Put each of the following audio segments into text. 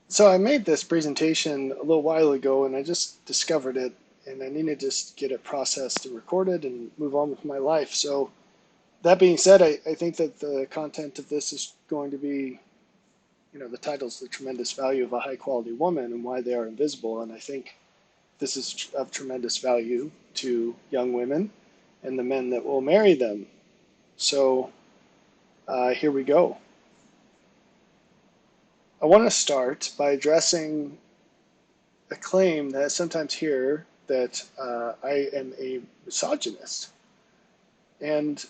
So I made this presentation a little while ago and I just discovered it and I needed to just get it processed and recorded and move on with my life. So that being said, I think that the content of this is going to be, the title's The Tremendous Value of a High Quality Woman and Why They Are Invisible. And I think this is of tremendous value to young women and the men that will marry them. So here we go. I want to start by addressing a claim that I sometimes hear that I am a misogynist. And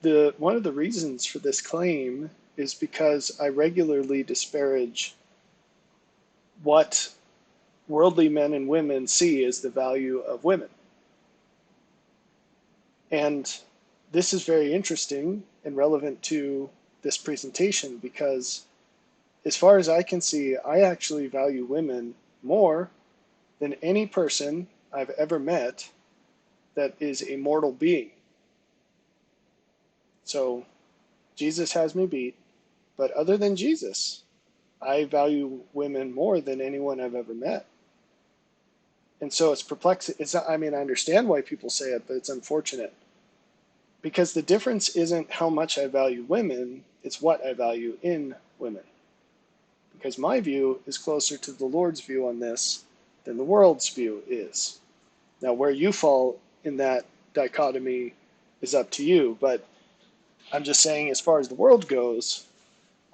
the one of the reasons for this claim is because I regularly disparage what worldly men and women see as the value of women. And this is very interesting and relevant to this presentation because, as far as I can see, I actually value women more than any person I've ever met that is a mortal being. So Jesus has me beat, but other than Jesus, I value women more than anyone I've ever met. And so it's perplexing. It's not, I mean, I understand why people say it, but it's unfortunate because the difference isn't how much I value women, it's what I value in women. Because my view is closer to the Lord's view on this than the world's view is. Now, where you fall in that dichotomy is up to you, but I'm just saying, as far as the world goes,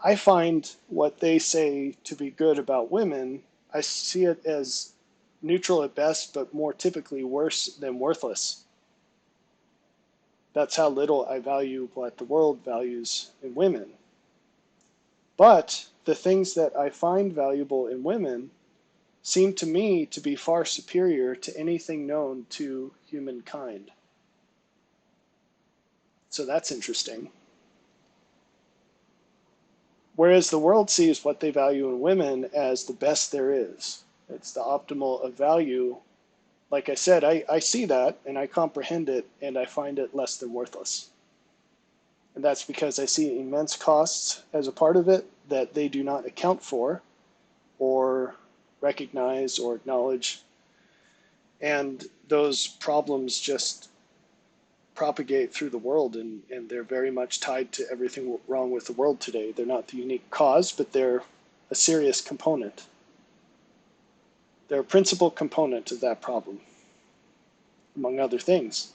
I find what they say to be good about women, I see it as neutral at best, but more typically worse than worthless. That's how little I value what the world values in women. But the things that I find valuable in women seem to me to be far superior to anything known to humankind. So that's interesting. Whereas the world sees what they value in women as the best there is. It's the optimal of value. Like I said, I see that and I comprehend it and I find it less than worthless. And that's because I see immense costs as a part of it that they do not account for or recognize or acknowledge. And those problems just propagate through the world and they're very much tied to everything wrong with the world today. They're not the unique cause, but they're a serious component. They're a principal component of that problem, among other things.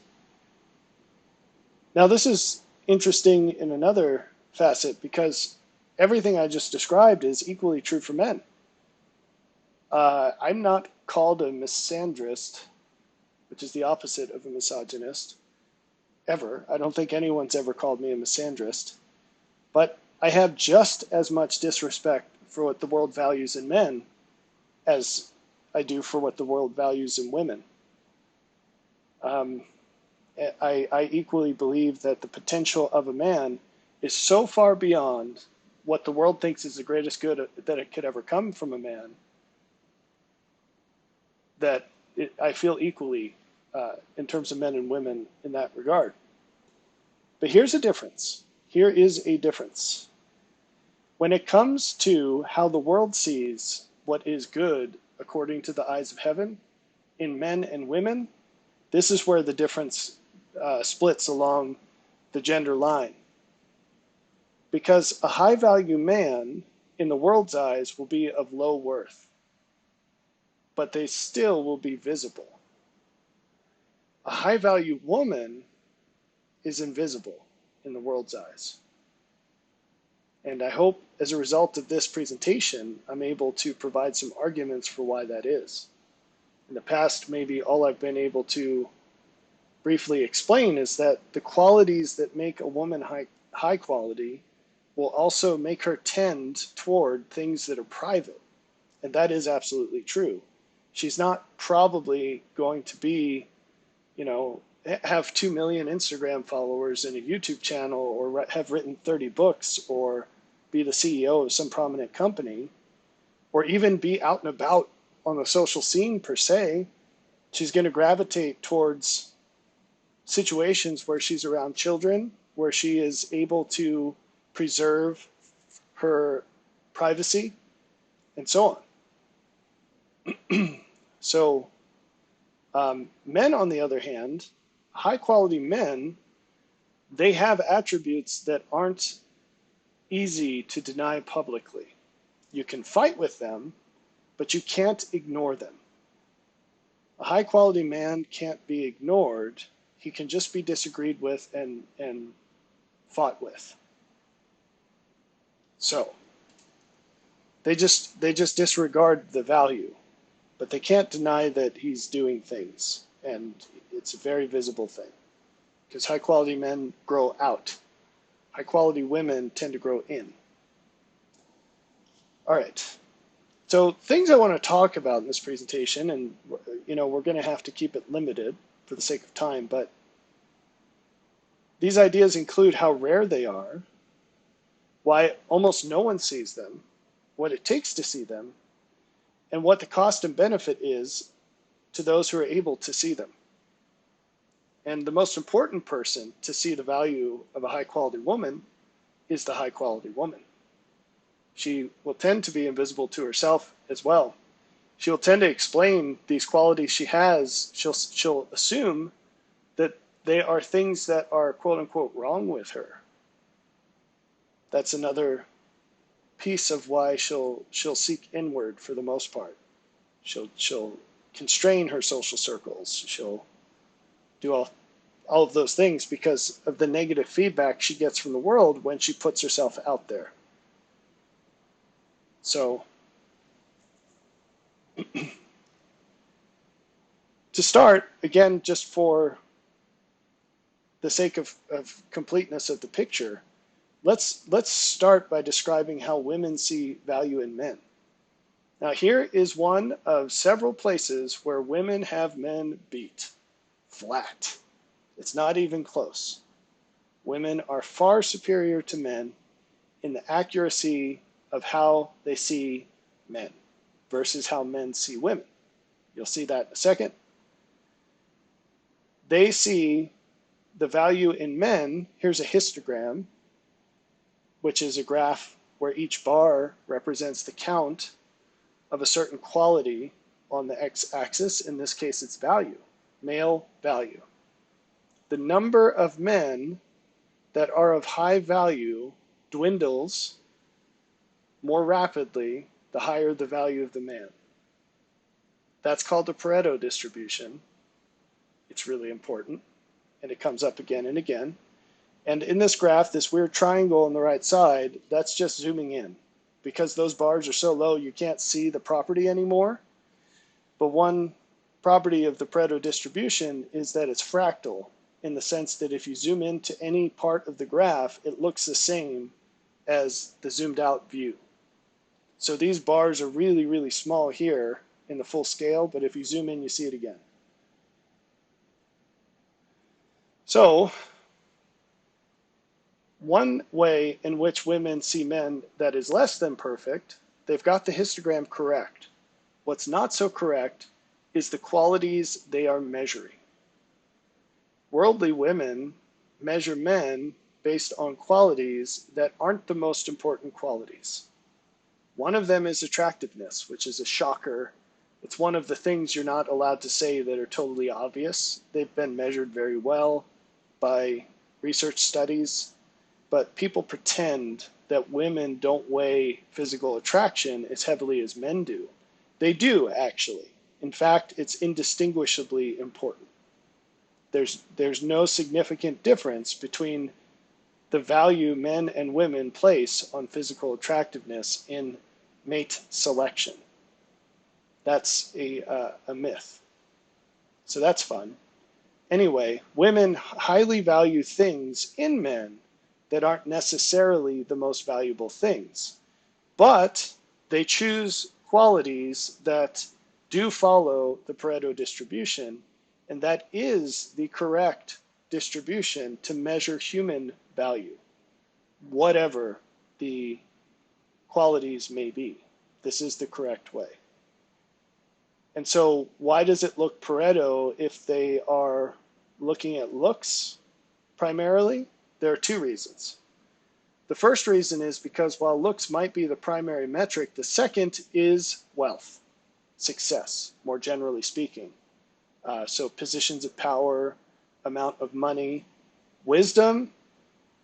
Now, this is interesting in another facet because everything I just described is equally true for men. I'm not called a misandrist, which is the opposite of a misogynist, ever. I don't think anyone's ever called me a misandrist. But I have just as much disrespect for what the world values in men as I do for what the world values in women. Um, I equally believe that the potential of a man is so far beyond what the world thinks is the greatest good that it could ever come from a man that I feel equally in terms of men and women in that regard. But here's a difference. Here is a difference. When it comes to how the world sees what is good according to the eyes of heaven in men and women, this is where the difference splits along the gender line. Because a high value man in the world's eyes will be of low worth, but they still will be visible. A high value woman is invisible in the world's eyes. And I hope as a result of this presentation, I'm able to provide some arguments for why that is. In the past, maybe all I've been able to briefly explain is that the qualities that make a woman high quality will also make her tend toward things that are private. And that is absolutely true. She's not probably going to be, you know, have 2 million Instagram followers and a YouTube channel or have written 30 books or be the CEO of some prominent company or even be out and about on the social scene per se. She's going to gravitate towards situations where she's around children, where she is able to preserve her privacy, and so on. So men, on the other hand, high quality men, they have attributes that aren't easy to deny publicly. You can fight with them, but you can't ignore them. A high quality man can't be ignored. He can just be disagreed with and fought with. So they just disregard the value, but they can't deny that he's doing things, and it's a very visible thing. Because high quality men grow out. High quality women tend to grow in. All right. So things I want to talk about in this presentation, and we're going to have to keep it limited for the sake of time, but these ideas include how rare they are, why almost no one sees them, what it takes to see them, and what the cost and benefit is to those who are able to see them. And the most important person to see the value of a high quality woman is the high quality woman. She will tend to be invisible to herself as well. She will tend to explain these qualities she has. She'll assume that they are things that are quote unquote wrong with her. That's another piece of why she'll seek inward for the most part. She'll constrain her social circles. She'll do all of those things because of the negative feedback she gets from the world when she puts herself out there. So to start, again, just for the sake of completeness of the picture, let's start by describing how women see value in men. Now, here is one of several places where women have men beat. Flat. It's not even close. Women are far superior to men in the accuracy of how they see men versus how men see women. You'll see that in a second. They see the value in men. Here's a histogram, which is a graph where each bar represents the count of a certain quality on the x-axis. In this case, it's value, male value. The number of men that are of high value dwindles more rapidly the higher the value of the man. That's called the Pareto distribution. It's really important, and it comes up again and again. And in this graph, this weird triangle on the right side, that's just zooming in. Because those bars are so low, you can't see the property anymore. But one property of the Pareto distribution is that it's fractal, in the sense that if you zoom into any part of the graph, it looks the same as the zoomed out view. So these bars are really, really small here in the full scale, but if you zoom in, you see it again. So one way in which women see men that is less than perfect, they've got the histogram correct. What's not so correct is the qualities they are measuring. Worldly women measure men based on qualities that aren't the most important qualities. One of them is attractiveness, which is a shocker. It's one of the things you're not allowed to say that are totally obvious. They've been measured very well by research studies, but people pretend that women don't weigh physical attraction as heavily as men do. They do, actually. In fact, it's indistinguishably important. There's no significant difference between the value men and women place on physical attractiveness in mate selection. That's a myth. So that's fun. Anyway, women highly value things in men that aren't necessarily the most valuable things, but they choose qualities that do follow the Pareto distribution, and that is the correct distribution to measure human value, whatever the qualities may be. This is the correct way. And so why does it look Pareto if they are looking at looks primarily? There are two reasons. The first reason is because while looks might be the primary metric, the second is wealth, success, more generally speaking. So positions of power, amount of money, wisdom,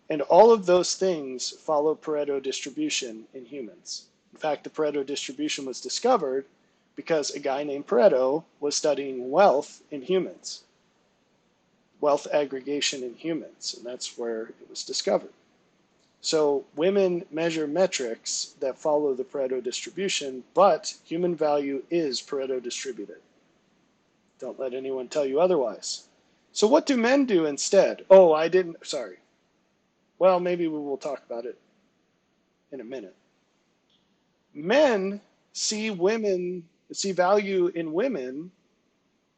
and all of those things follow Pareto distribution in humans. In fact, the Pareto distribution was discovered because a guy named Pareto was studying wealth in humans, wealth aggregation in humans, and that's where it was discovered. So women measure metrics that follow the Pareto distribution, but human value is Pareto distributed. Don't let anyone tell you otherwise. So what do men do instead? Oh, sorry. Well, maybe we will talk about it in a minute. Men see value in women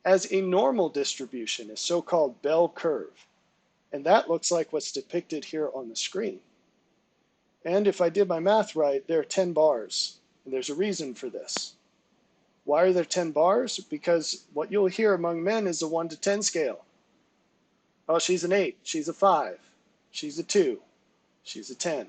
as a normal distribution, a so-called bell curve. And that looks like what's depicted here on the screen. And if I did my math right, there are 10 bars. And there's a reason for this. Why are there 10 bars? Because what you'll hear among men is a 1 to 10 scale. Oh, she's an 8, she's a 5, she's a 2, she's a 10.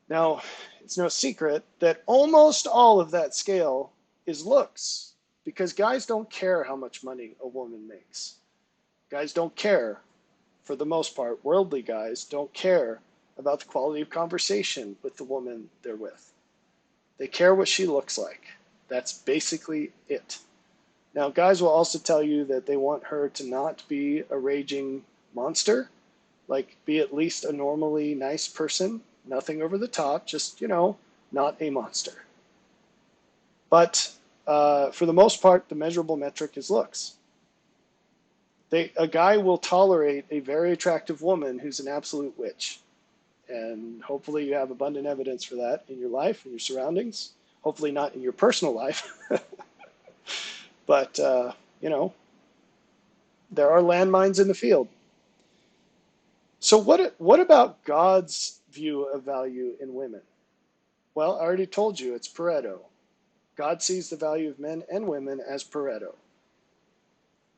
Now, it's no secret that almost all of that scale is looks, because guys don't care how much money a woman makes. Guys don't care, for the most part, worldly guys don't care about the quality of conversation with the woman they're with. They care what she looks like. That's basically it. Now, guys will also tell you that they want her to not be a raging monster, like be at least a normally nice person, nothing over the top, just, not a monster. But for the most part, the measurable metric is looks. A guy will tolerate a very attractive woman who's an absolute witch. And hopefully you have abundant evidence for that in your life, in your surroundings. Hopefully not in your personal life. But, there are landmines in the field. So what about God's view of value in women? Well, I already told you it's Pareto. God sees the value of men and women as Pareto.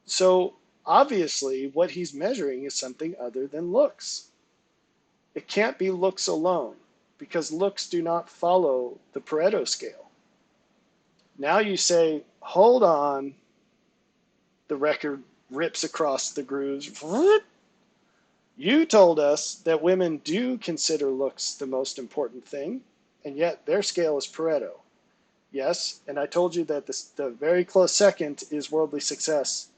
So obviously what he's measuring is something other than looks. It can't be looks alone, because looks do not follow the Pareto scale. Now you say, hold on, the record rips across the grooves. You told us that women do consider looks the most important thing, and yet their scale is Pareto. Yes, and I told you that the very close second is worldly success,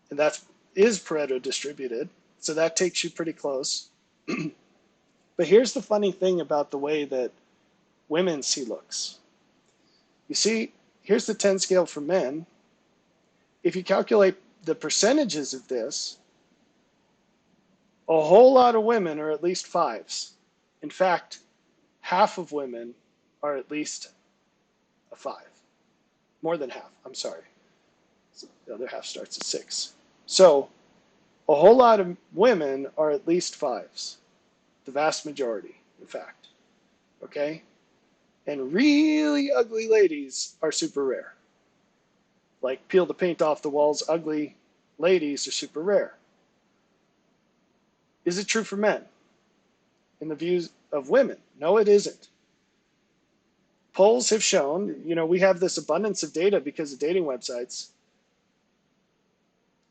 and that is Pareto distributed, so that takes you pretty close. But here's the funny thing about the way that women see looks. You see, here's the 10 scale for men. If you calculate the percentages of this, a whole lot of women are at least 5s. In fact, half of women are at least a 5. More than half, I'm sorry. So the other half starts at 6. So a whole lot of women are at least 5s. The vast majority, in fact. Okay? And really ugly ladies are super rare. Like peel the paint off the walls, ugly ladies are super rare. Is it true for men? In the views of women? No, it isn't. Polls have shown, we have this abundance of data because of dating websites.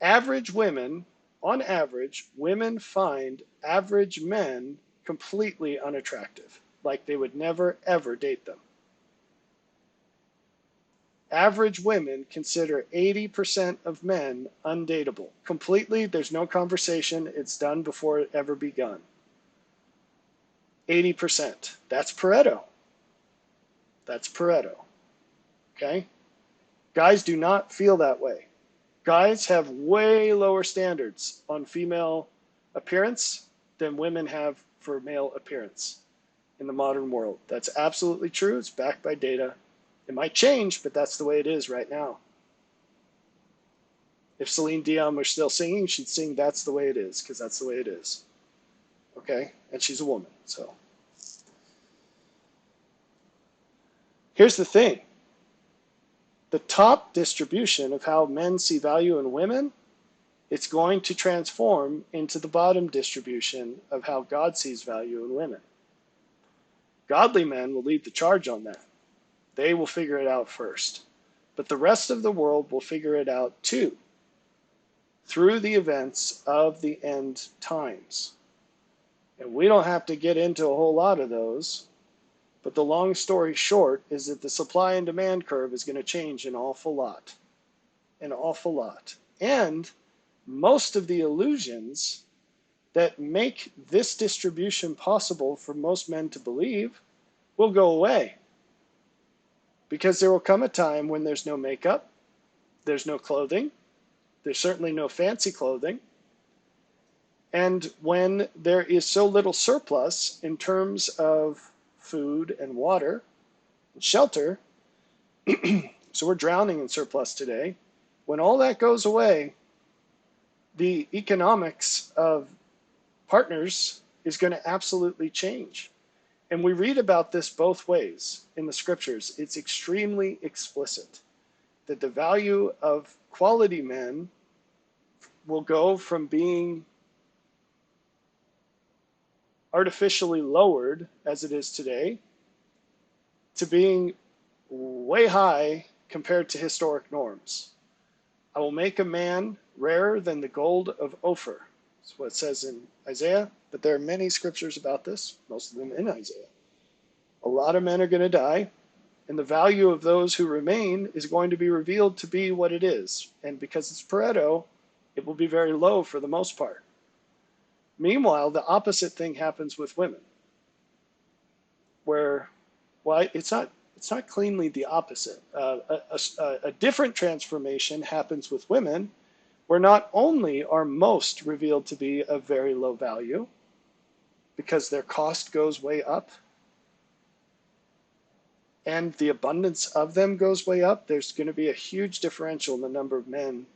Average women, on average, women find average men completely unattractive, like they would never, ever date them. Average women consider 80% of men undateable. Completely, there's no conversation. It's done before it ever begun. 80%. That's Pareto. That's Pareto. Okay? Guys do not feel that way. Guys have way lower standards on female appearance than women have for male appearance in the modern world. That's absolutely true. It's backed by data. It might change, but that's the way it is right now. If Celine Dion were still singing, she'd sing "That's the Way It Is," because that's the way it is. Okay? And she's a woman, so. Here's the thing. The top distribution of how men see value in women It's going to transform into the bottom distribution of how God sees value in women. Godly men will lead the charge on that. They will figure it out first. But the rest of the world will figure it out too, through the events of the end times. And we don't have to get into a whole lot of those, but the long story short is that the supply and demand curve is going to change an awful lot. An awful lot. And most of the illusions that make this distribution possible for most men to believe will go away. Because there will come a time when there's no makeup, there's no clothing, there's certainly no fancy clothing, and when there is so little surplus in terms of food and water and shelter, so we're drowning in surplus today, when all that goes away, the economics of partners is going to absolutely change. And we read about this both ways in the scriptures. It's extremely explicit that the value of quality men will go from being artificially lowered, as it is today, to being way high compared to historic norms. I will make a man rarer than the gold of Ophir. That's what it says in Isaiah, but there are many scriptures about this, most of them in Isaiah. A lot of men are going to die, and the value of those who remain is going to be revealed to be what it is. And because it's Pareto, it will be very low for the most part. Meanwhile, the opposite thing happens with women, where, well, it's not cleanly the opposite. A different transformation happens with women, where not only are most revealed to be of very low value, because their cost goes way up, and the abundance of them goes way up, there's going to be a huge differential in the number of men,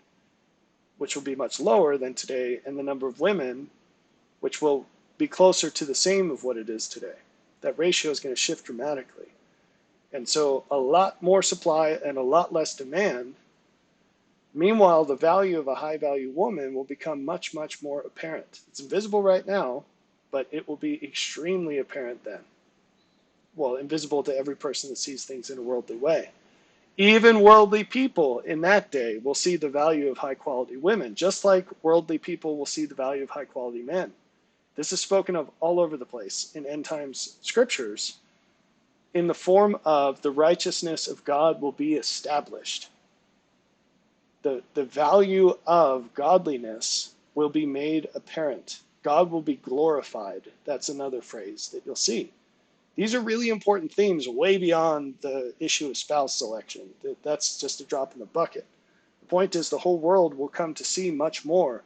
which will be much lower than today, and the number of women, which will be closer to the same of what it is today. That ratio is going to shift dramatically. And so a lot more supply and a lot less demand. Meanwhile, the value of a high value woman will become much, much more apparent. It's invisible right now, but it will be extremely apparent then. Well, invisible to every person that sees things in a worldly way. Even worldly people in that day will see the value of high quality women, just like worldly people will see the value of high quality men. This is spoken of all over the place in end times scriptures in the form of the righteousness of God will be established. The value of godliness will be made apparent. God will be glorified. That's another phrase that you'll see. These are really important themes way beyond the issue of spouse selection. That's just a drop in the bucket. The point is the whole world will come to see much more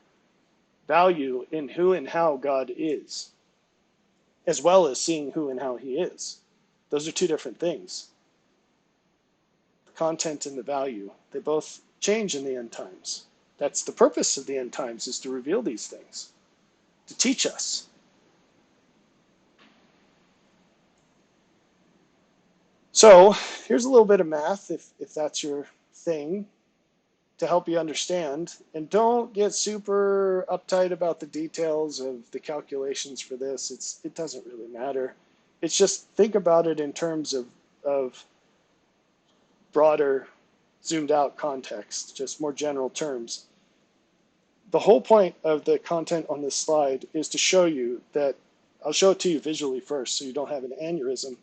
value in who and how God is, as well as seeing who and how he is. Those are two different things. The content and the value, they both change in the end times. That's the purpose of the end times, is to reveal these things, to teach us. So here's a little bit of math, if that's your thing, to help you understand. And don't get super uptight about the details of the calculations for this. It doesn't really matter. It's just think about it in terms of broader, zoomed out context, just more general terms. The whole point of the content on this slide is to show you that, I'll show it to you visually first so you don't have an aneurysm.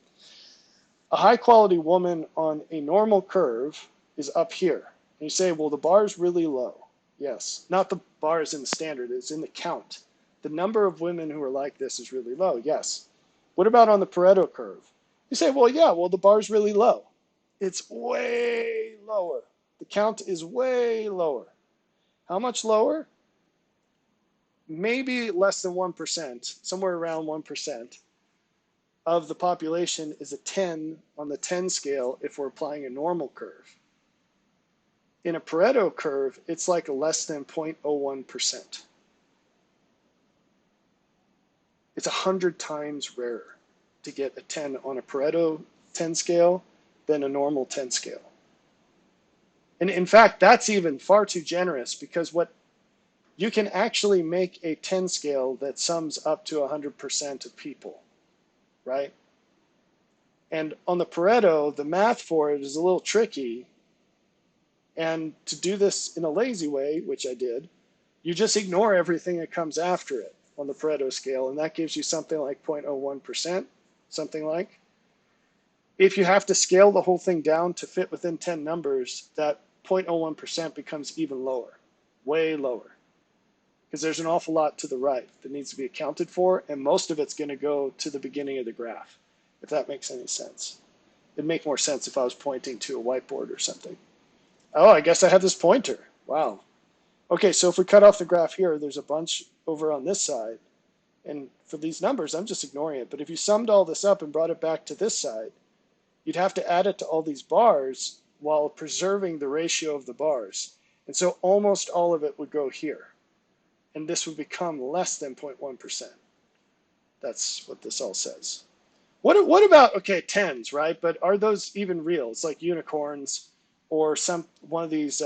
A high quality woman on a normal curve is up here. And you say, well, the bar is really low. Yes, not the bar is in the standard, it's in the count. The number of women who are like this is really low, yes. What about on the Pareto curve? You say, well, yeah, well, the bar is really low. It's way lower. The count is way lower. How much lower? Maybe less than 1%, somewhere around 1% of the population is a 10 on the 10 scale if we're applying a normal curve. In a Pareto curve, it's like less than 0.01%. It's 100 times rarer to get a 10 on a Pareto 10 scale than a normal 10 scale. And in fact, that's even far too generous, because what you can actually make a 10 scale that sums up to 100% of people, right? And on the Pareto, the math for it is a little tricky. And to do this in a lazy way, which I did, you just ignore everything that comes after it on the Pareto scale, and that gives you something like 0.01%, something like. If you have to scale the whole thing down to fit within 10 numbers, that 0.01% becomes even lower, way lower, because there's an awful lot to the right that needs to be accounted for, and most of it's going to go to the beginning of the graph, if that makes any sense. It'd make more sense if I was pointing to a whiteboard or something. Oh, I guess I have this pointer. Wow. Okay, so if we cut off the graph here, there's a bunch over on this side. And for these numbers, I'm just ignoring it. But if you summed all this up and brought it back to this side, you'd have to add it to all these bars while preserving the ratio of the bars. And so almost all of it would go here. And this would become less than 0.1%. That's what this all says. What about, okay, tens, right? But are those even real? It's like unicorns or one of these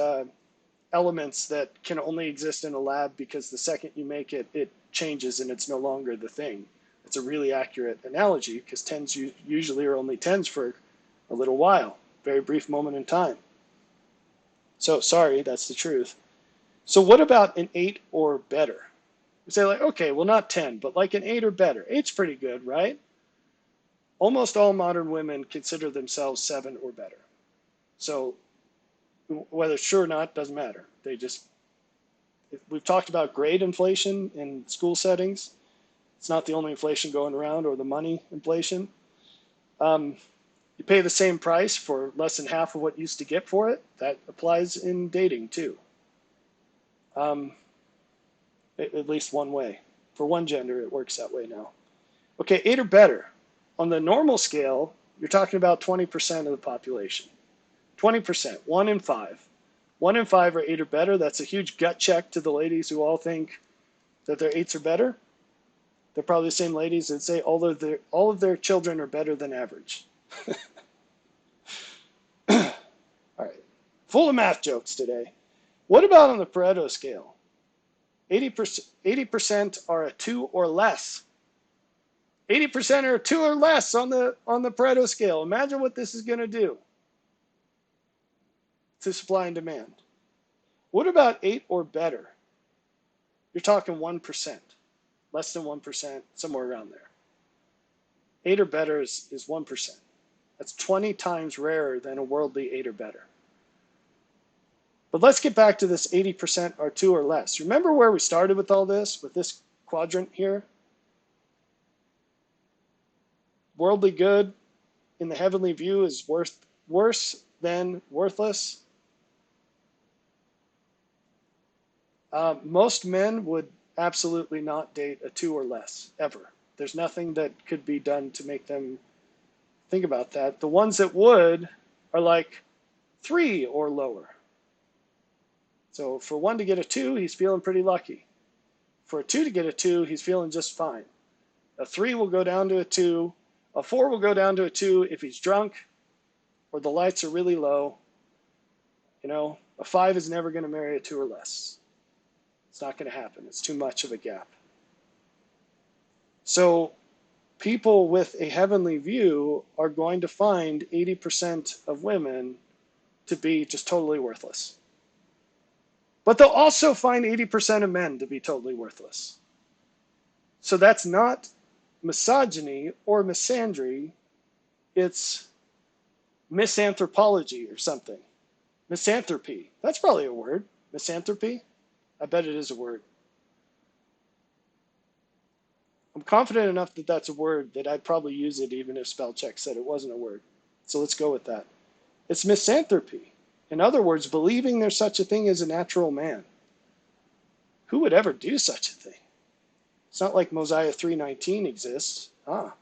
elements that can only exist in a lab because the second you make it, it changes and it's no longer the thing. It's a really accurate analogy because tens usually are only tens for a little while, very brief moment in time. So sorry, that's the truth. So what about an 8 or better? We say like, okay, well not 10, but like an 8 or better. 8's pretty good, right? Almost all modern women consider themselves 7 or better. So whether it's true or not, doesn't matter. They just, we've talked about grade inflation in school settings. It's not the only inflation going around, or the money inflation. You pay the same price for less than half of what you used to get for it. That applies in dating too. At least one way. For one gender, it works that way now. Okay, 8 or better. On the normal scale, you're talking about 20% of the population. 20%, 1 in 5. 1 in 5 are 8 or better. That's a huge gut check to the ladies who all think that their 8s are better. They're probably the same ladies that say all of their children are better than average. All right, full of math jokes today. What about on the Pareto scale? 80% are a 2 or less. 80% are a 2 or less on the Pareto scale. Imagine what this is going to do to supply and demand. What about 8 or better? You're talking 1%, less than 1%, somewhere around there. 8 or better is 1%. That's 20 times rarer than a worldly 8 or better. But let's get back to this 80% are 2 or less. Remember where we started with all this, with this quadrant here? Worldly good in the heavenly view is worse than worthless. Most men would absolutely not date a 2 or less, ever. There's nothing that could be done to make them think about that. The ones that would are like 3 or lower. So for 1 to get a 2, he's feeling pretty lucky. For a 2 to get a 2, he's feeling just fine. A 3 will go down to a 2. A 4 will go down to a 2 if he's drunk or the lights are really low. You know, a 5 is never going to marry a 2 or less. It's not going to happen. It's too much of a gap. So people with a heavenly view are going to find 80% of women to be just totally worthless. But they'll also find 80% of men to be totally worthless. So that's not misogyny or misandry, it's misanthropology or something. Misanthropy, that's probably a word. Misanthropy, I bet it is a word. I'm confident enough that that's a word that I'd probably use it even if spell check said it wasn't a word. So let's go with that. It's misanthropy. In other words, believing there's such a thing as a natural man. Who would ever do such a thing? It's not like Mosiah 3:19 exists. The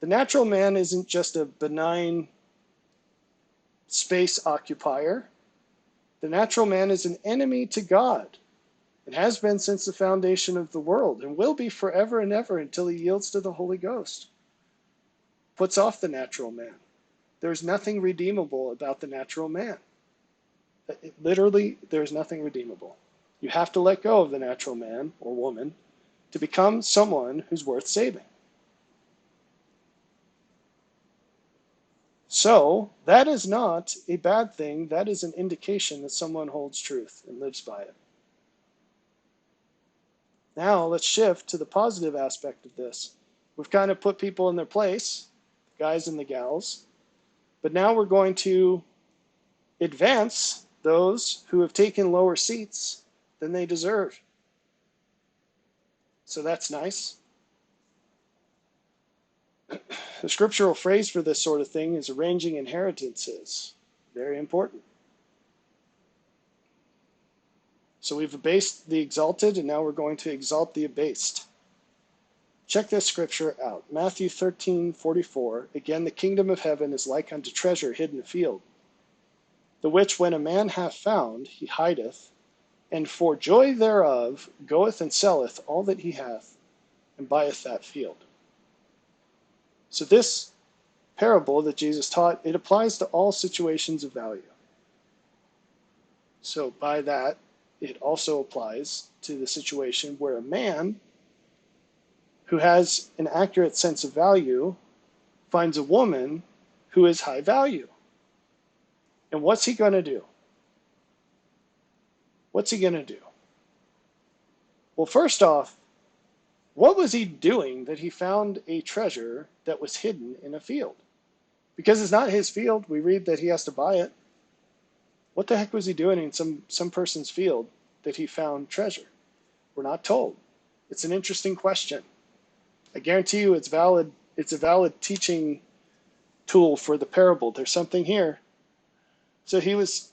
natural man isn't just a benign space occupier. The natural man is an enemy to God. It has been since the foundation of the world and will be forever and ever until he yields to the Holy Ghost. Puts off the natural man. There's nothing redeemable about the natural man. Literally, there's nothing redeemable. You have to let go of the natural man or woman to become someone who's worth saving. So, that is not a bad thing. That is an indication that someone holds truth and lives by it. Now, let's shift to the positive aspect of this. We've kind of put people in their place, the guys and the gals, but now we're going to advance those who have taken lower seats than they deserve. So that's nice. The scriptural phrase for this sort of thing is arranging inheritances. Very important. So we've abased the exalted, and now we're going to exalt the abased. Check this scripture out. Matthew 13:44. Again, the kingdom of heaven is like unto treasure hid in a field, the which when a man hath found, he hideth, and for joy thereof goeth and selleth all that he hath, and buyeth that field. So this parable that Jesus taught, it applies to all situations of value. So by that, it also applies to the situation where a man who has an accurate sense of value finds a woman who is high value. And what's he going to do? What's he going to do? Well, first off, what was he doing that he found a treasure that was hidden in a field? Because it's not his field. We read that he has to buy it. What the heck was he doing in some person's field that he found treasure? We're not told. It's an interesting question. I guarantee you it's valid. It's a valid teaching tool for the parable. There's something here. So he was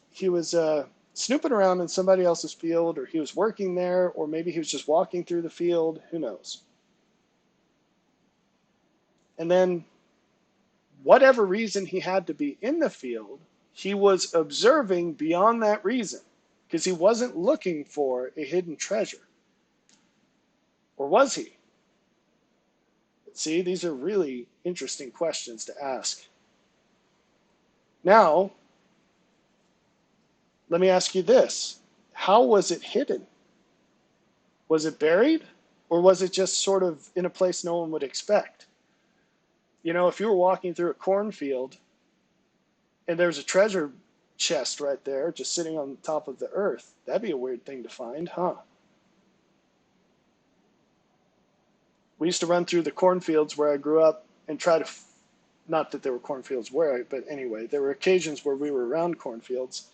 snooping around in somebody else's field, or he was working there, or maybe he was just walking through the field. Who knows? And then, whatever reason he had to be in the field, he was observing beyond that reason, because he wasn't looking for a hidden treasure. Or was he? See, these are really interesting questions to ask. Now, let me ask you this. How was it hidden? Was it buried? Or was it just sort of in a place no one would expect? You know, if you were walking through a cornfield and there's a treasure chest right there just sitting on top of the earth, that'd be a weird thing to find, huh? We used to run through the cornfields where I grew up and try to, not that there were cornfields where, but anyway, there were occasions where we were around cornfields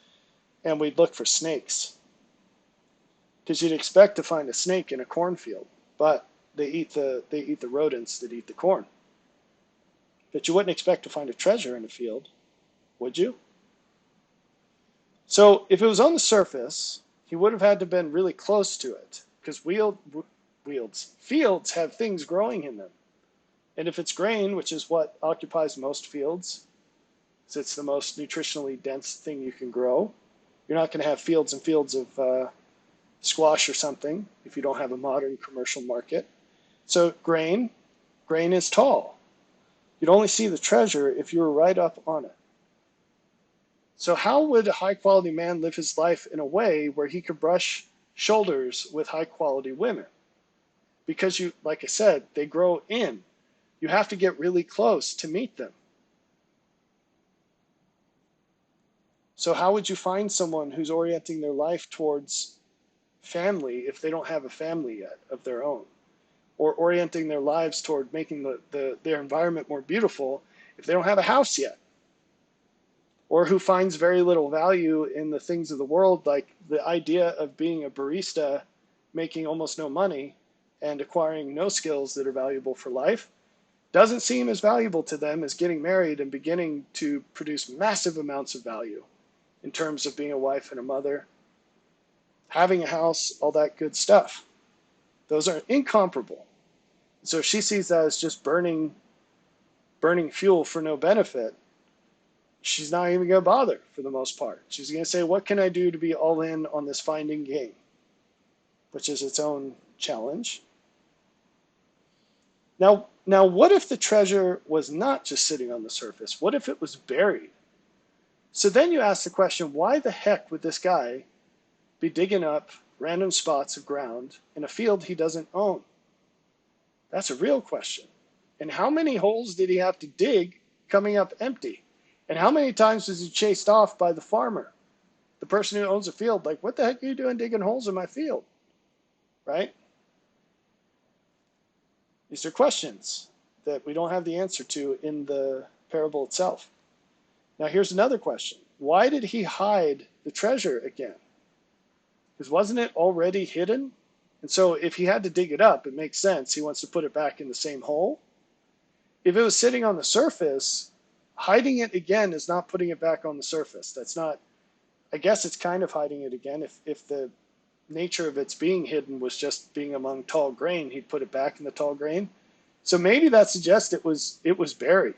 and we'd look for snakes. Because you'd expect to find a snake in a cornfield, but they eat the rodents that eat the corn. But you wouldn't expect to find a treasure in a field, would you? So if it was on the surface, he would have had to have been really close to it, because fields have things growing in them. And if it's grain, which is what occupies most fields, because it's the most nutritionally dense thing you can grow, you're not going to have fields and fields of squash or something if you don't have a modern commercial market. So grain is tall. You'd only see the treasure if you were right up on it. So how would a high quality man live his life in a way where he could brush shoulders with high quality women? Because you, like I said, they grow in. You have to get really close to meet them. So how would you find someone who's orienting their life towards family if they don't have a family yet of their own? Or orienting their lives toward making their environment more beautiful if they don't have a house yet? Or who finds very little value in the things of the world, like the idea of being a barista, making almost no money, and acquiring no skills that are valuable for life, doesn't seem as valuable to them as getting married and beginning to produce massive amounts of value in terms of being a wife and a mother, having a house, all that good stuff. Those are incomparable. So she sees that as just burning fuel for no benefit. She's not even going to bother for the most part. She's going to say, what can I do to be all in on this finding game? Which is its own challenge. Now, what if the treasure was not just sitting on the surface? What if it was buried? So then you ask the question, why the heck would this guy be digging up random spots of ground in a field he doesn't own? That's a real question. And how many holes did he have to dig coming up empty? And how many times was he chased off by the farmer, the person who owns a field? Like, what the heck are you doing digging holes in my field? Right? These are questions that we don't have the answer to in the parable itself. Now, here's another question. Why did he hide the treasure again? Because wasn't it already hidden? And so if he had to dig it up, it makes sense. He wants to put it back in the same hole. If it was sitting on the surface, hiding it again is not putting it back on the surface. That's not, I guess it's kind of hiding it again. If the nature of its being hidden was just being among tall grain, he'd put it back in the tall grain. So maybe that suggests it was buried.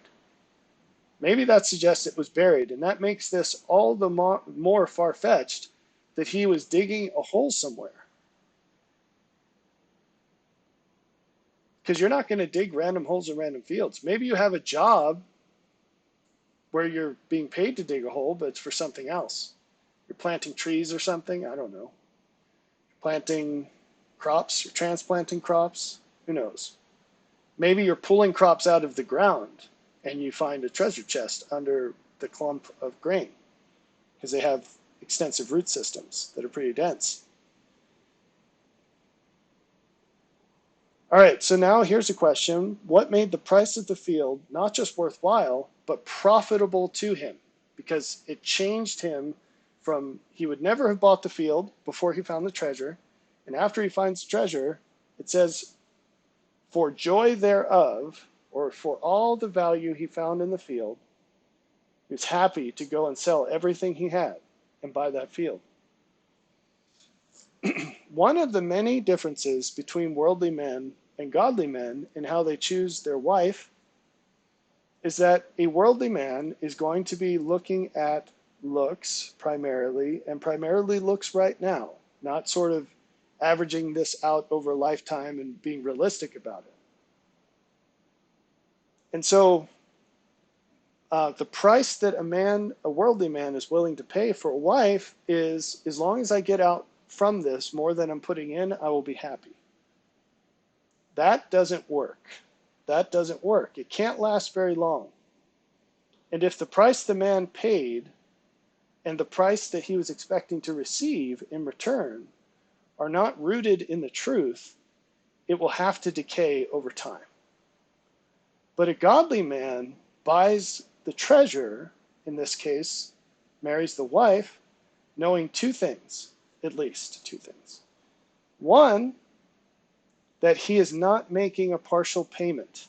Maybe that suggests it was buried, and that makes this all the more far-fetched that he was digging a hole somewhere. Because you're not going to dig random holes in random fields. Maybe you have a job where you're being paid to dig a hole, but it's for something else. You're planting trees or something, I don't know. Planting crops, you're transplanting crops, who knows. Maybe you're pulling crops out of the ground and you find a treasure chest under the clump of grain because they have extensive root systems that are pretty dense. All right, so now here's a question. What made the price of the field not just worthwhile, but profitable to him? Because it changed him from, he would never have bought the field before he found the treasure. And after he finds the treasure, it says, for joy thereof, or for all the value he found in the field, he was happy to go and sell everything he had and buy that field. One of the many differences between worldly men and godly men in how they choose their wife is that a worldly man is going to be looking at looks primarily, and primarily looks right now, not sort of averaging this out over a lifetime and being realistic about it. And so the price that a worldly man is willing to pay for a wife is, as long as I get out from this more than I'm putting in, I will be happy. That doesn't work. That doesn't work. It can't last very long. And if the price the man paid and the price that he was expecting to receive in return are not rooted in the truth, it will have to decay over time. But a godly man buys the treasure, in this case, marries the wife, knowing two things, at least two things. One, that he is not making a partial payment.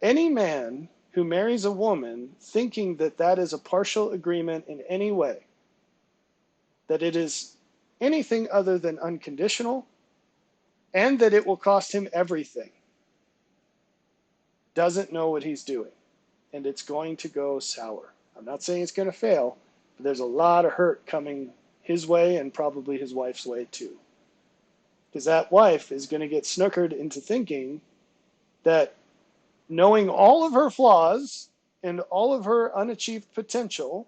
Any man who marries a woman thinking that that is a partial agreement in any way, that it is anything other than unconditional, and that it will cost him everything, doesn't know what he's doing, and it's going to go sour. I'm not saying it's going to fail, but there's a lot of hurt coming his way and probably his wife's way too. Because that wife is going to get snookered into thinking that, knowing all of her flaws and all of her unachieved potential,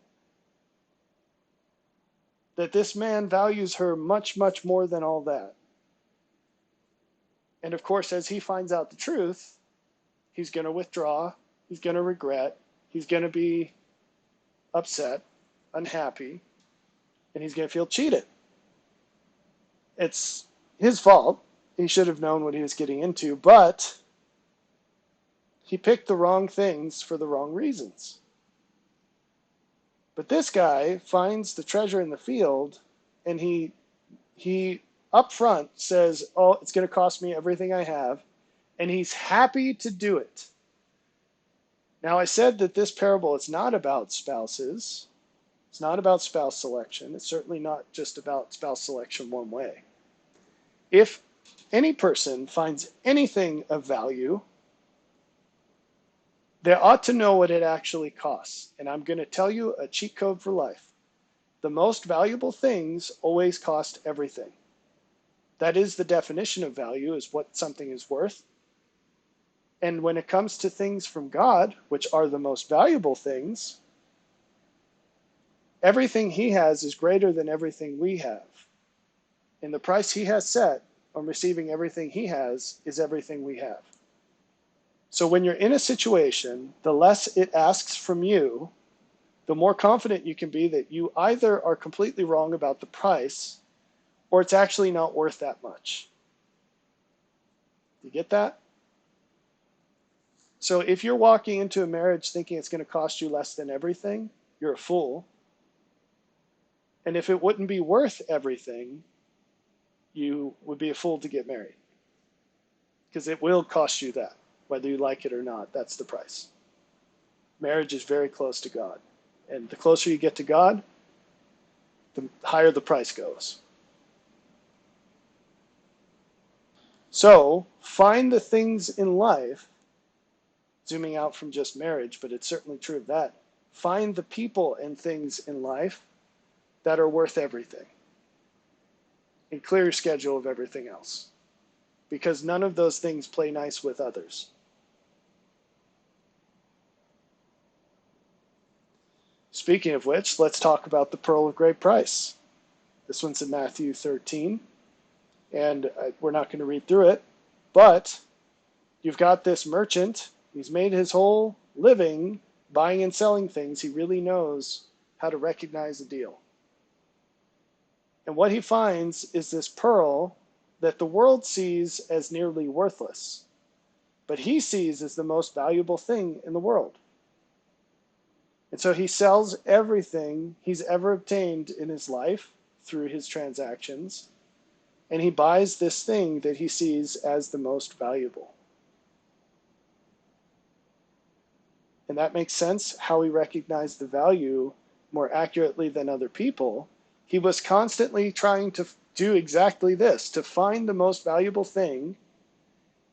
that this man values her much, much more than all that. And of course, as he finds out the truth, he's going to withdraw, he's going to regret, he's going to be upset, unhappy, and he's going to feel cheated. It's his fault. He should have known what he was getting into, but he picked the wrong things for the wrong reasons. But this guy finds the treasure in the field, and he up front says, oh, it's going to cost me everything I have, and he's happy to do it. Now, I said that this parable is not about spouses. It's not about spouse selection. It's certainly not just about spouse selection one way. If any person finds anything of value, they ought to know what it actually costs. And I'm going to tell you a cheat code for life. The most valuable things always cost everything. That is the definition of value, is what something is worth. And when it comes to things from God, which are the most valuable things, Everything he has is greater than everything we have. And the price he has set on receiving everything he has is everything we have. So when you're in a situation, the less it asks from you, the more confident you can be that you either are completely wrong about the price or it's actually not worth that much. You get that? So if you're walking into a marriage thinking it's going to cost you less than everything, you're a fool. And if it wouldn't be worth everything, you would be a fool to get married. Because it will cost you that, whether you like it or not. That's the price. Marriage is very close to God. And the closer you get to God, the higher the price goes. So find the things in life, zooming out from just marriage, but it's certainly true of that. Find the people and things in life that are worth everything. And clear your schedule of everything else. Because none of those things play nice with others. Speaking of which, let's talk about the pearl of great price. This one's in Matthew 13, and we're not going to read through it, but you've got this merchant. He's made his whole living buying and selling things. He really knows how to recognize a deal. And what he finds is this pearl that the world sees as nearly worthless, but he sees as the most valuable thing in the world. And so he sells everything he's ever obtained in his life through his transactions, and he buys this thing that he sees as the most valuable. And that makes sense how he recognized the value more accurately than other people. He was constantly trying to do exactly this, to find the most valuable thing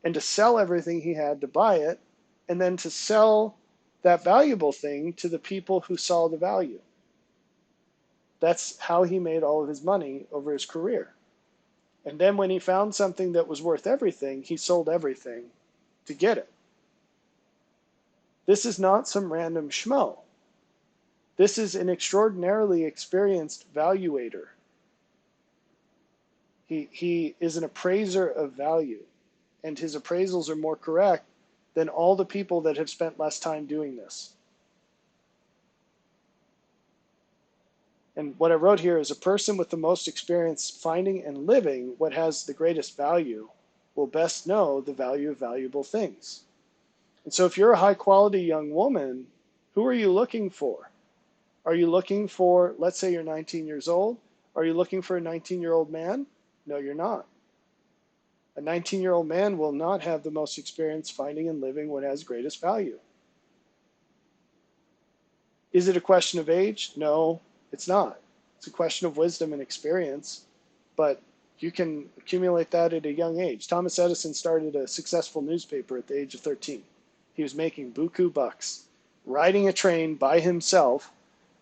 and to sell everything he had to buy it, and then to sell that valuable thing to the people who saw the value. That's how he made all of his money over his career. And then when he found something that was worth everything, he sold everything to get it. This is not some random schmo. This is an extraordinarily experienced valuator. He is an appraiser of value, and his appraisals are more correct than all the people that have spent less time doing this. And what I wrote here is a person with the most experience finding and living what has the greatest value will best know the value of valuable things. And so if you're a high quality young woman, who are you looking for? Are you looking for, let's say you're 19 years old, are you looking for a 19-year-old man? No, you're not. A 19-year-old man will not have the most experience finding and living what has greatest value. Is it a question of age? No, it's not. It's a question of wisdom and experience, but you can accumulate that at a young age. Thomas Edison started a successful newspaper at the age of 13. He was making buku bucks, riding a train by himself,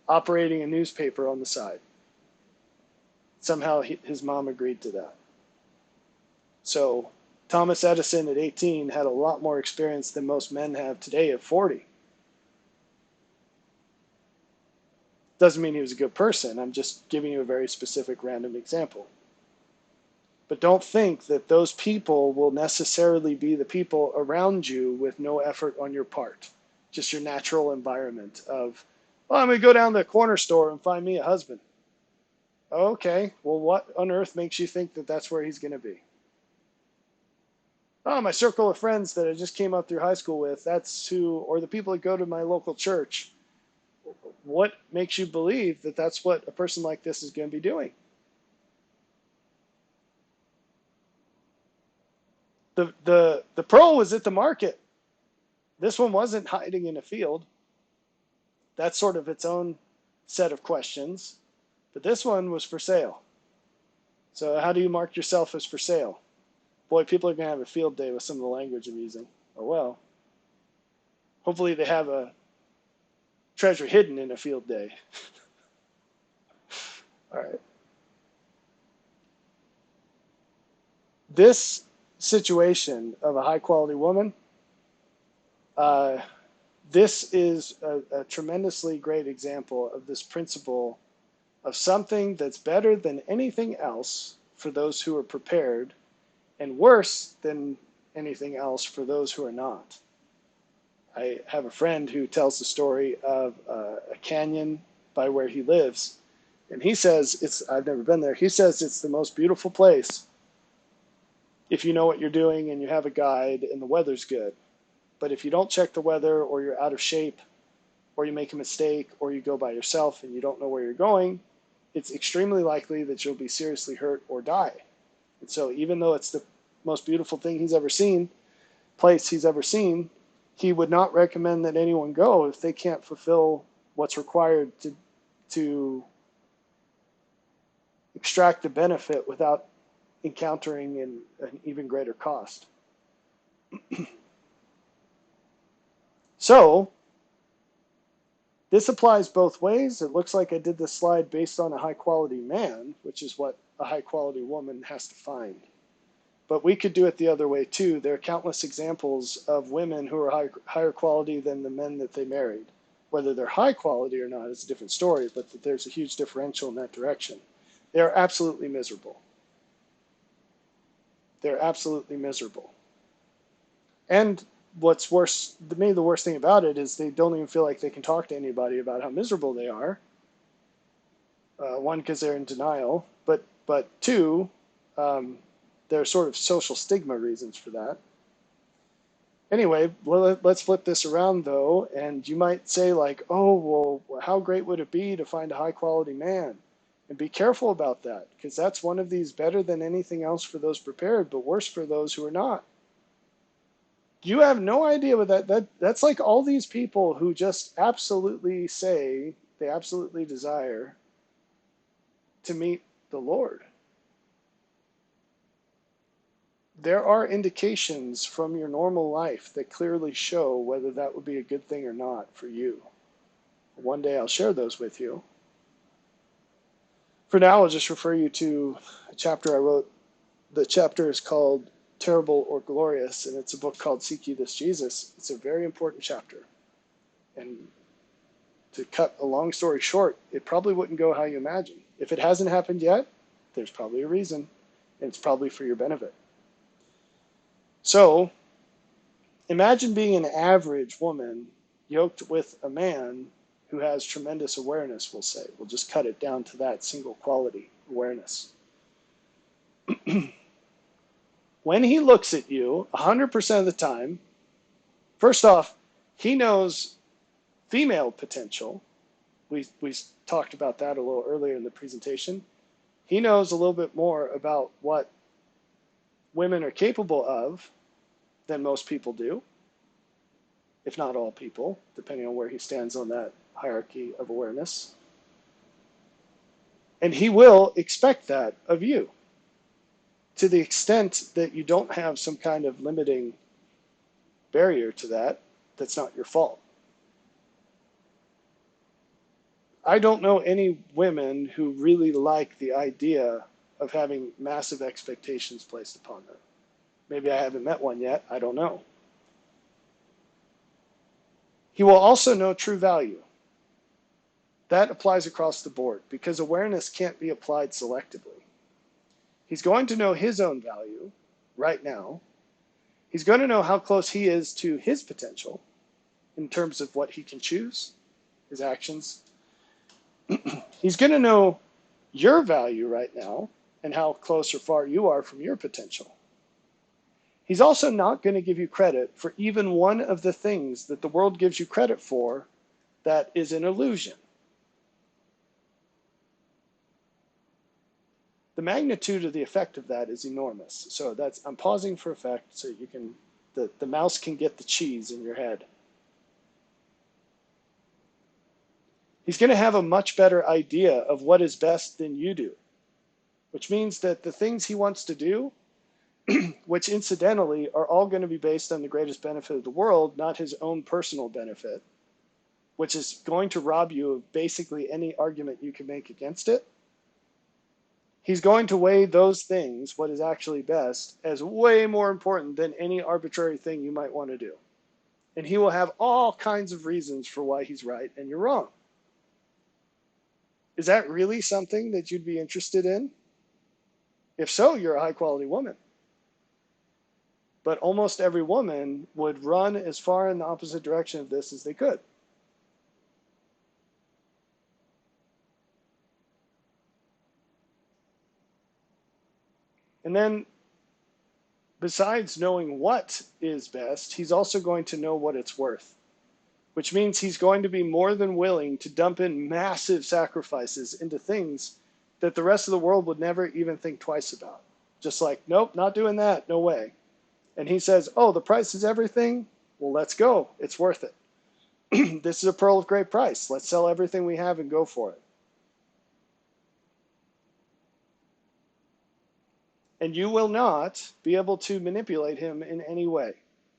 operating a newspaper on the side. Somehow his mom agreed to that. So Thomas Edison at 18 had a lot more experience than most men have today at 40. Doesn't mean he was a good person. I'm just giving you a very specific random example. But don't think that those people will necessarily be the people around you with no effort on your part. Just your natural environment of, well, I'm going to go down to the corner store and find me a husband. Okay, well, what on earth makes you think that that's where he's going to be? Oh, my circle of friends that I just came up through high school with, that's who, or the people that go to my local church. What makes you believe that that's what a person like this is going to be doing? The pearl was at the market. This one wasn't hiding in a field. That's sort of its own set of questions. But this one was for sale. So how do you mark yourself as for sale? Boy, people are going to have a field day with some of the language I'm using. Oh well. Hopefully they have a treasure hidden in a field day. All right. This situation of a high quality woman, This is a tremendously great example of this principle of something that's better than anything else for those who are prepared and worse than anything else for those who are not. I have a friend who tells the story of a canyon by where he lives, and he says I've never been there. He says it's the most beautiful place if you know what you're doing and you have a guide and the weather's good. But if you don't check the weather, or you're out of shape, or you make a mistake, or you go by yourself and you don't know where you're going, it's extremely likely that you'll be seriously hurt or die. And so even though it's the most beautiful thing he's ever seen, place he's ever seen, he would not recommend that anyone go if they can't fulfill what's required to extract the benefit without encountering an even greater cost. So this applies both ways. It looks like I did this slide based on a high quality man, which is what a high quality woman has to find. But we could do it the other way too. There are countless examples of women who are higher quality than the men that they married. Whether they're high quality or not is a different story, but there's a huge differential in that direction. They're absolutely miserable. They're absolutely miserable. And what's worse, to me, the worst thing about it is they don't even feel like they can talk to anybody about how miserable they are. One, because they're in denial, but two, there are sort of social stigma reasons for that. Anyway, let's flip this around though, and you might say like, oh, well, how great would it be to find a high quality man? And be careful about that, because that's one of these better than anything else for those prepared, but worse for those who are not. You have no idea what that's like. All these people who just absolutely say they absolutely desire to meet the Lord. There are indications from your normal life that clearly show whether that would be a good thing or not for you. One day I'll share those with you. For now, I'll just refer you to a chapter I wrote. The chapter is called Terrible or Glorious, and it's a book called Seek Ye This Jesus. It's a very important chapter. And to cut a long story short, it probably wouldn't go how you imagine. If it hasn't happened yet, there's probably a reason, and it's probably for your benefit. So, imagine being an average woman yoked with a man who has tremendous awareness, we'll say. We'll just cut it down to that single quality, awareness. When he looks at you, 100% of the time, first off, he knows female potential. We talked about that a little earlier in the presentation. He knows a little bit more about what women are capable of than most people do, if not all people, depending on where he stands on that hierarchy of awareness. And he will expect that of you, to the extent that you don't have some kind of limiting barrier to that. That's not your fault. I don't know any women who really like the idea of having massive expectations placed upon them. Maybe I haven't met one yet. I don't know. He will also know true value. That applies across the board, because awareness can't be applied selectively. He's going to know his own value right now. He's going to know how close he is to his potential in terms of what he can choose, his actions. He's going to know your value right now and how close or far you are from your potential. He's also not going to give you credit for even one of the things that the world gives you credit for that is an illusion. The magnitude of the effect of that is enormous. So I'm pausing for effect so you can, the mouse can get the cheese in your head. He's going to have a much better idea of what is best than you do, which means that the things he wants to do, which incidentally are all going to be based on the greatest benefit of the world, not his own personal benefit, which is going to rob you of basically any argument you can make against it. He's going to weigh those things, what is actually best, as way more important than any arbitrary thing you might want to do. And he will have all kinds of reasons for why he's right and you're wrong. Is that really something that you'd be interested in? If so, you're a high quality woman. But almost every woman would run as far in the opposite direction of this as they could. And then, besides knowing what is best, he's also going to know what it's worth, which means he's going to be more than willing to dump in massive sacrifices into things that the rest of the world would never even think twice about. Just like, nope, not doing that, no way. And he says, oh, the price is everything? Well, let's go. It's worth it. This is a pearl of great price. Let's sell everything we have and go for it. And you will not be able to manipulate him in any way.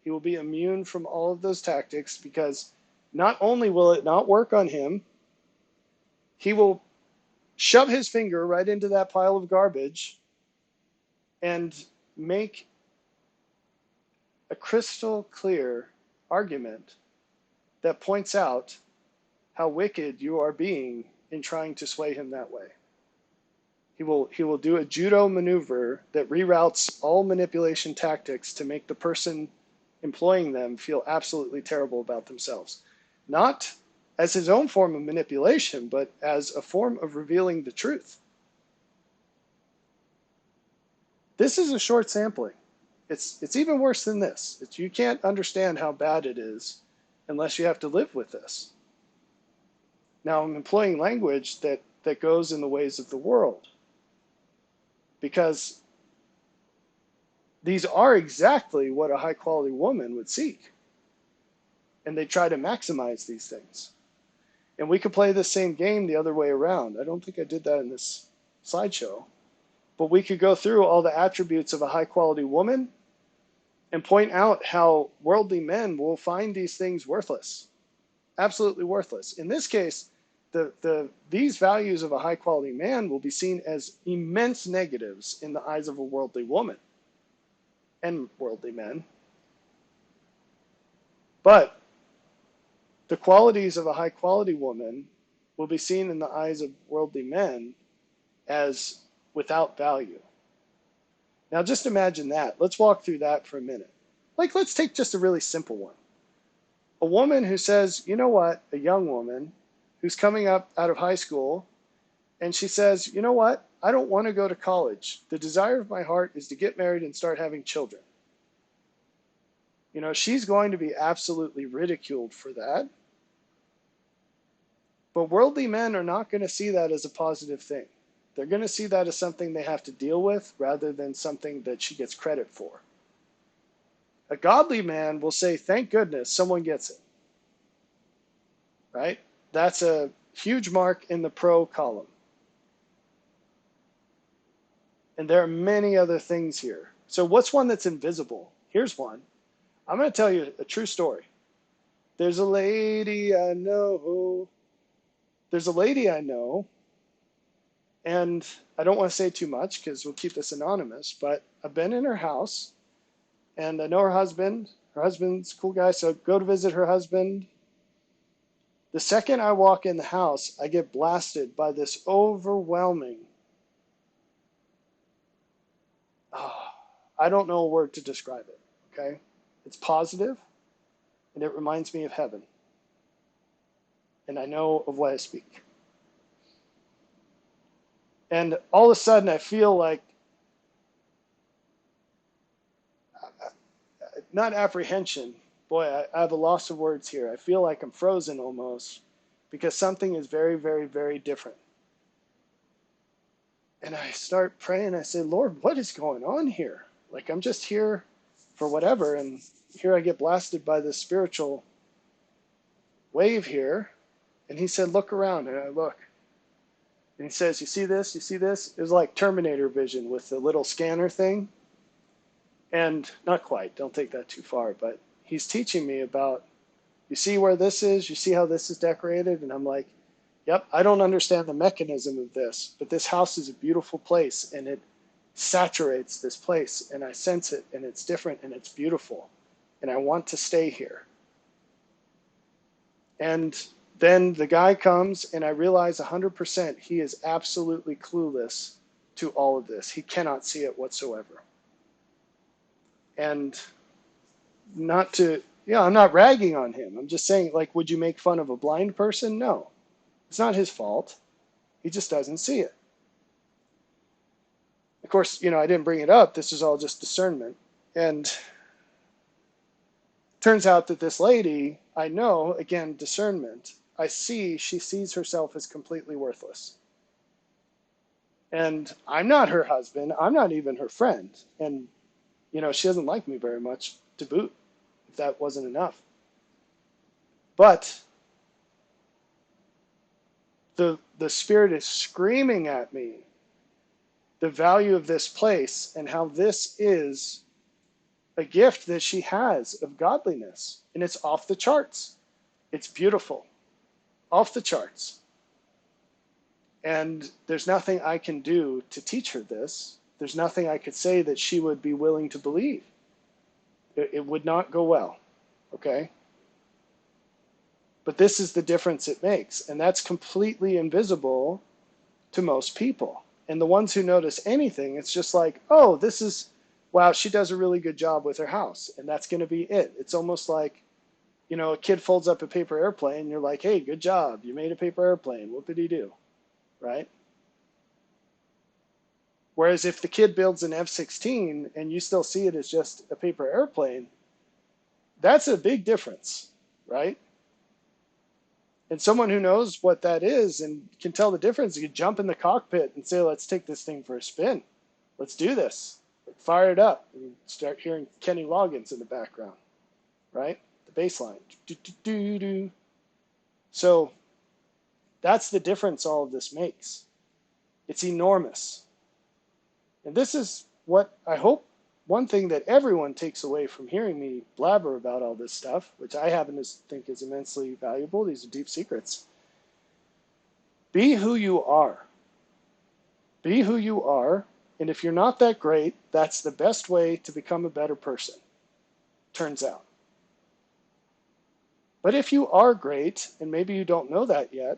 He will be immune from all of those tactics because not only will it not work on him, he will shove his finger right into that pile of garbage and make a crystal clear argument that points out how wicked you are being in trying to sway him that way. He will do a judo maneuver that reroutes all manipulation tactics to make the person employing them feel absolutely terrible about themselves. Not as his own form of manipulation, but as a form of revealing the truth. This is a short sampling. It's even worse than this. You can't understand how bad it is unless you have to live with this. Now I'm employing language that goes in the ways of the world, because these are exactly what a high quality woman would seek. And they try to maximize these things. And we could play the same game the other way around. I don't think I did that in this slideshow. But we could go through all the attributes of a high quality woman and point out how worldly men will find these things worthless. Absolutely worthless. In this case, these values of a high quality man will be seen as immense negatives in the eyes of a worldly woman and worldly men. But the qualities of a high quality woman will be seen in the eyes of worldly men as without value. Now just imagine that. Let's walk through that for a minute. Like, let's take just a really simple one. A woman who says, you know what, a young woman who's coming up out of high school, and she says, you know what, I don't want to go to college. The desire of my heart is to get married and start having children. You know, she's going to be absolutely ridiculed for that. But worldly men are not going to see that as a positive thing. They're going to see that as something they have to deal with rather than something that she gets credit for. A godly man will say, thank goodness someone gets it. Right? That's a huge mark in the pro column. And there are many other things here. So what's one that's invisible? Here's one. I'm going to tell you a true story. There's a lady I know. And I don't want to say too much because we'll keep this anonymous, but I've been in her house and I know her husband. Her husband's a cool guy, so go to visit her husband. The second I walk in the house, I get blasted by this overwhelming, I don't know a word to describe it, okay? It's positive, and it reminds me of heaven. And I know of what I speak. And all of a sudden, I feel like, not apprehension. Boy, I have a loss of words here. I feel like I'm frozen almost because something is very, very, very different. And I start praying. I say, Lord, what is going on here? Like, I'm just here for whatever. And here I get blasted by this spiritual wave here. And he said, look around. And I look. And he says, you see this? You see this? It was like Terminator vision with the little scanner thing. And not quite, don't take that too far, but he's teaching me about, you see where this is? You see how this is decorated? And I'm like, yep, I don't understand the mechanism of this, but this house is a beautiful place and it saturates this place and I sense it and it's different and it's beautiful and I want to stay here. And then the guy comes, and I realize 100% he is absolutely clueless to all of this. He cannot see it whatsoever. And not to, yeah, I'm not ragging on him. I'm just saying, like, would you make fun of a blind person? No. It's not his fault. He just doesn't see it. Of course, I didn't bring it up. This is all just discernment. And turns out that this lady, I know, again, discernment, she sees herself as completely worthless. And I'm not her husband. I'm not even her friend. And, she doesn't like me very much to boot, if that wasn't enough. But the Spirit is screaming at me the value of this place and how this is a gift that she has of godliness. And it's off the charts. It's beautiful. Off the charts. And there's nothing I can do to teach her this. There's nothing I could say that she would be willing to believe. It would not go well. Okay? But this is the difference it makes. And that's completely invisible to most people. And the ones who notice anything, it's just like, oh, wow, she does a really good job with her house. And that's going to be it. It's almost like, a kid folds up a paper airplane. And you're like, hey, good job. You made a paper airplane. What did he do? Right? Whereas if the kid builds an F-16 and you still see it as just a paper airplane, that's a big difference, right? And someone who knows what that is and can tell the difference, you can jump in the cockpit and say, let's take this thing for a spin. Let's do this. Fire it up. And you start hearing Kenny Loggins in the background, right? The bass line. Do-do-do-do. So that's the difference all of this makes. It's enormous. And this is what I hope, one thing that everyone takes away from hearing me blabber about all this stuff, which I happen to think is immensely valuable. These are deep secrets. Be who you are. Be who you are. And if you're not that great, that's the best way to become a better person, turns out. But if you are great, and maybe you don't know that yet,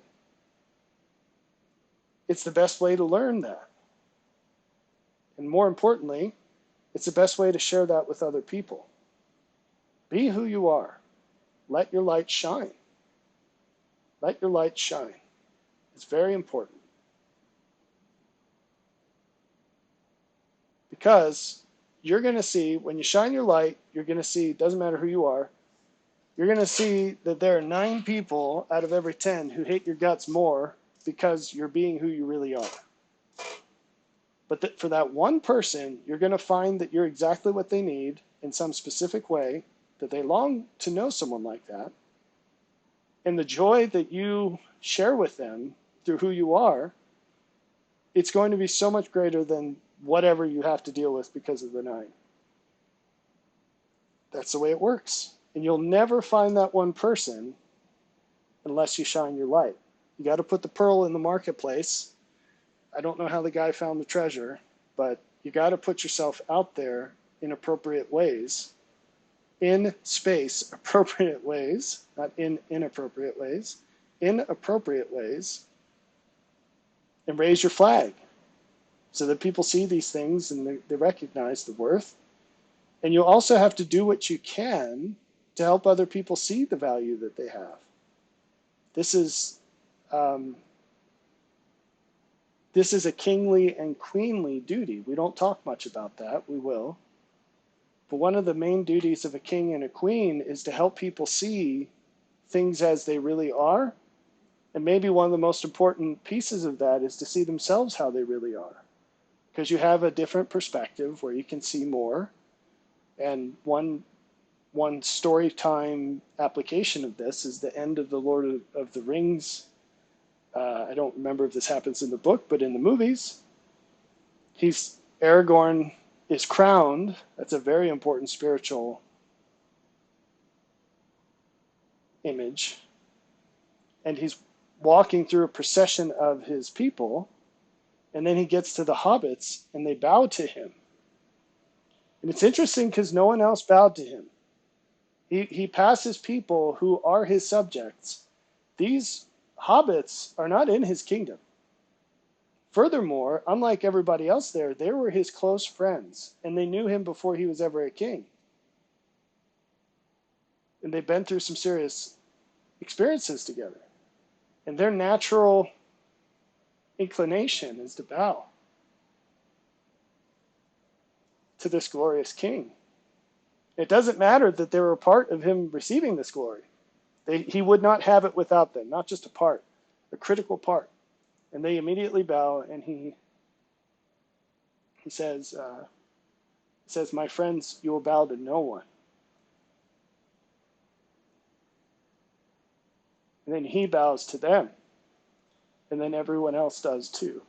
it's the best way to learn that. And more importantly, it's the best way to share that with other people. Be who you are. Let your light shine. Let your light shine. It's very important. Because you're going to see, when you shine your light, you're going to see, doesn't matter who you are, you're going to see that there are 9 people out of every 10 who hate your guts more because you're being who you really are. But for that one person, you're going to find that you're exactly what they need in some specific way, that they long to know someone like that. And the joy that you share with them through who you are, it's going to be so much greater than whatever you have to deal with because of the 9. That's the way it works. And you'll never find that one person unless you shine your light. You got to put the pearl in the marketplace. I don't know how the guy found the treasure, but you got to put yourself out there in appropriate ways, in space, appropriate ways, not in inappropriate ways, in appropriate ways, and raise your flag so that people see these things and they recognize the worth. And you also have to do what you can to help other people see the value that they have. This is a kingly and queenly duty. We don't talk much about that. We will. But one of the main duties of a king and a queen is to help people see things as they really are. And maybe one of the most important pieces of that is to see themselves how they really are. Because you have a different perspective where you can see more. And one story time application of this is the end of the Lord of the Rings. I don't remember if this happens in the book, but in the movies, Aragorn is crowned. That's a very important spiritual image. And he's walking through a procession of his people, and then he gets to the hobbits, and they bow to him. And it's interesting because no one else bowed to him. He passes people who are his subjects, these hobbits are not in his kingdom. Furthermore, unlike everybody else there, they were his close friends, and they knew him before he was ever a king. And they've been through some serious experiences together. And their natural inclination is to bow to this glorious king. It doesn't matter that they were a part of him receiving this glory. He would not have it without them, not just a part, a critical part. And they immediately bow, and he says, my friends, you will bow to no one. And then he bows to them. And then everyone else does too.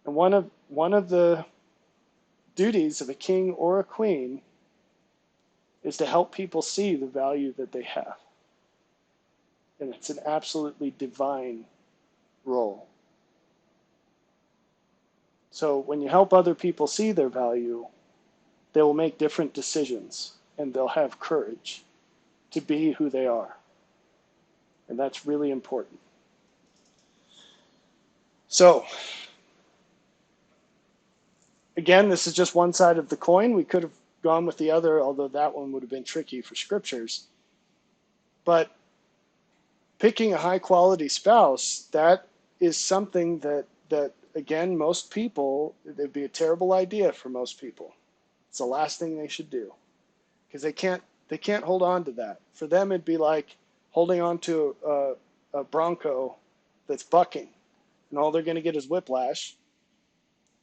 And one of the duties of a king or a queen is to help people see the value that they have. And it's an absolutely divine role. So when you help other people see their value, they will make different decisions, and they'll have courage to be who they are. And that's really important. So, again, this is just one side of the coin. We could have gone with the other, although that one would have been tricky for scriptures. But picking a high quality spouse, that is something that again, most people, it'd be a terrible idea for most people. It's the last thing they should do, because they can't hold on to that. For them, it'd be like holding on to a bronco that's bucking, and all they're going to get is whiplash.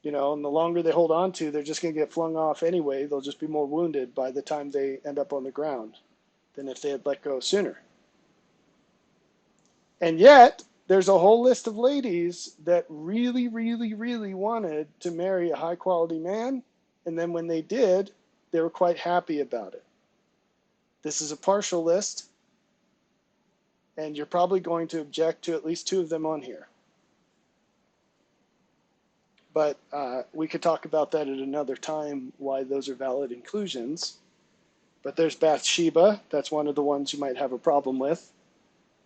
And the longer they hold on to, they're just going to get flung off anyway. They'll just be more wounded by the time they end up on the ground than if they had let go sooner. And yet, there's a whole list of ladies that really, really, really wanted to marry a high-quality man, and then when they did, they were quite happy about it. This is a partial list, and you're probably going to object to at least two of them on here. But we could talk about that at another time, why those are valid inclusions. But there's Bathsheba. That's one of the ones you might have a problem with.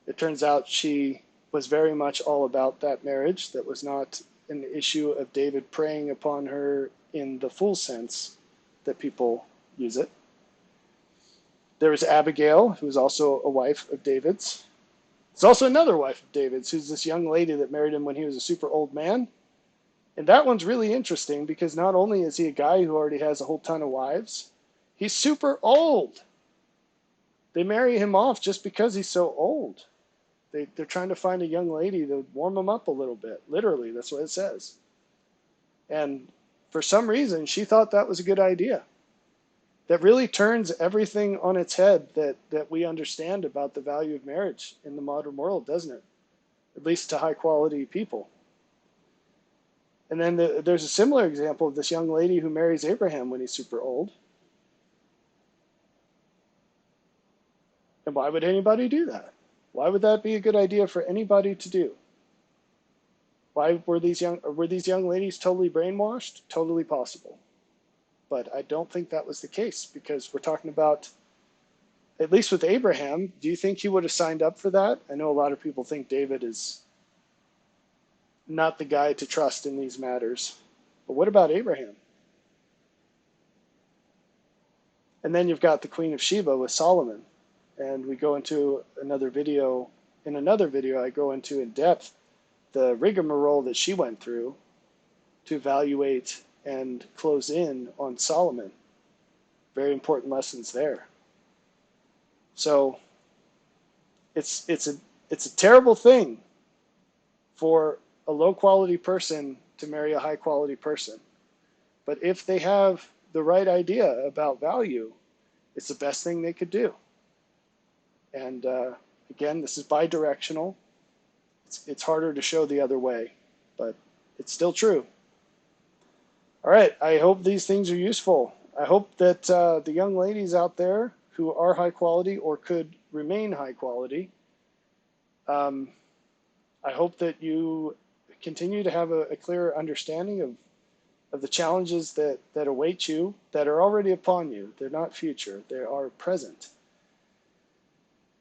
It turns out she was very much all about that marriage. That was not an issue of David preying upon her in the full sense that people use it. There was Abigail, who was also a wife of David's. There's also another wife of David's, who's this young lady that married him when he was a super old man. And that one's really interesting because not only is he a guy who already has a whole ton of wives, he's super old. They marry him off just because he's so old. They're trying to find a young lady to warm him up a little bit. Literally, that's what it says. And for some reason, she thought that was a good idea. That really turns everything on its head that we understand about the value of marriage in the modern world, doesn't it? At least to high-quality people. And then there's a similar example of this young lady who marries Abraham when he's super old. And why would anybody do that? Why would that be a good idea for anybody to do? Why were these young ladies totally brainwashed? Totally possible. But I don't think that was the case, because we're talking about, at least with Abraham, do you think he would have signed up for that? I know a lot of people think David is not the guy to trust in these matters. But what about Abraham? And then you've got the Queen of Sheba with Solomon. And we go into another video. In another video, I go into in depth the rigmarole that she went through to evaluate and close in on Solomon. Very important lessons there. So it's a terrible thing for a low-quality person to marry a high-quality person. But if they have the right idea about value, it's the best thing they could do. And again, this is bidirectional. It's harder to show the other way, but it's still true. All right, I hope these things are useful. I hope that the young ladies out there who are high quality or could remain high quality, I hope that you continue to have a clearer understanding of the challenges that await you, that are already upon you. They're not future, they are present.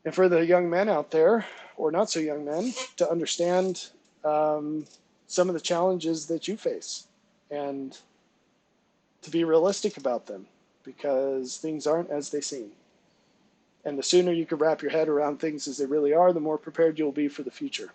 And for the young men out there, or not so young men, to understand some of the challenges that you face and to be realistic about them, because things aren't as they seem. And the sooner you can wrap your head around things as they really are, the more prepared you'll be for the future.